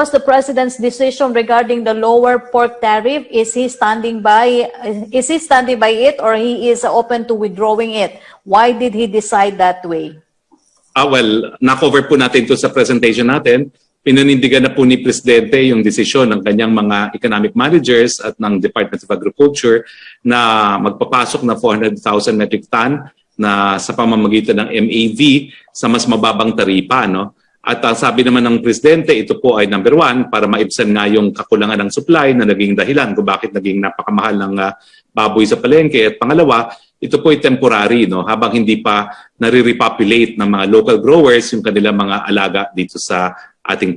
was the president's decision regarding the lower pork tariff? Is he standing by it, or he is open to withdrawing it? Why did he decide that way? Well, na-cover po natin ito sa presentation natin. Pinanindigan na po ni Presidente yung desisyon ng kanyang mga economic managers at ng Department of Agriculture na magpapasok na 400,000 metric ton na sa pamamagitan ng MAV sa mas mababang taripa, no? At sabi naman ng Presidente, ito po ay number one, para maibsan nga yung kakulangan ng supply na naging dahilan kung bakit naging napakamahal ng baboy sa palengke. At pangalawa, ito po ay temporary, no? Habang hindi pa nare-repopulate ng mga local growers yung kanilang mga alaga dito sa ating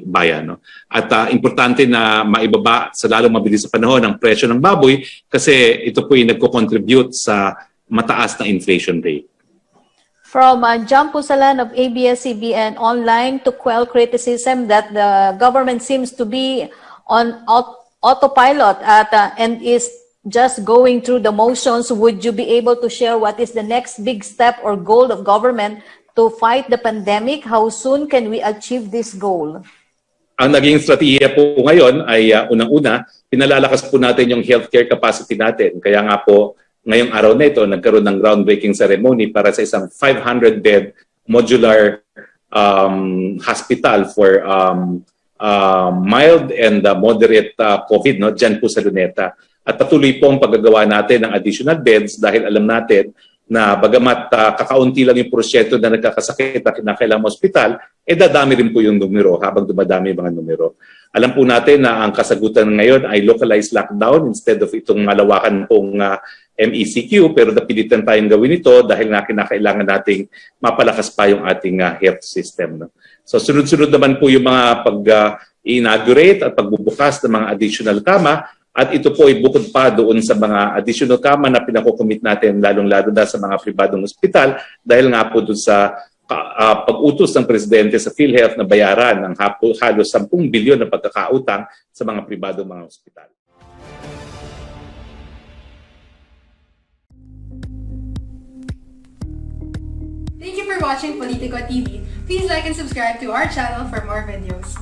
bayan. No? At importante na maibaba sa lalong mabilis sa panahon ang presyo ng baboy kasi ito po ay nagko-contribute sa mataas na inflation rate. From John Pusalan of ABS-CBN Online to quell criticism that the government seems to be on autopilot and is just going through the motions, would you be able to share what is the next big step or goal of government to fight the pandemic? How soon can we achieve this goal? Ang naging strategiya po ngayon ay unang-una, pinalalakas po natin yung healthcare capacity natin. Kaya nga po, ngayong araw na ito, nagkaroon ng groundbreaking ceremony para sa isang 500-bed modular hospital for mild and moderate COVID, no? Diyan po sa Luneta. At patuloy po ang paggagawa natin ng additional beds dahil alam natin na bagamat kakaunti lang yung porsyento na nagkakasakit na kinakailangan hospital, dadami rin po yung numero habang dumadami yung mga numero. Alam po natin na ang kasagutan ngayon ay localized lockdown instead of itong malawakan pong MECQ, pero napilitan tayong gawin ito dahil nga kinakailangan nating mapalakas pa yung ating health system. No? So sunod-sunod naman po yung mga pag-inaugurate at pagbubukas ng mga additional kama. At ito po ay bukod pa doon sa mga additional kama na pinakukomit natin lalong-lalo na sa mga pribadong ospital dahil nga po doon sa pag-utos ng Presidente sa PhilHealth na bayaran ng halos 10 bilyon na pagkakautang sa mga pribadong mga ospital. Thank you for watching Politico TV. Please like and subscribe to our channel for more videos.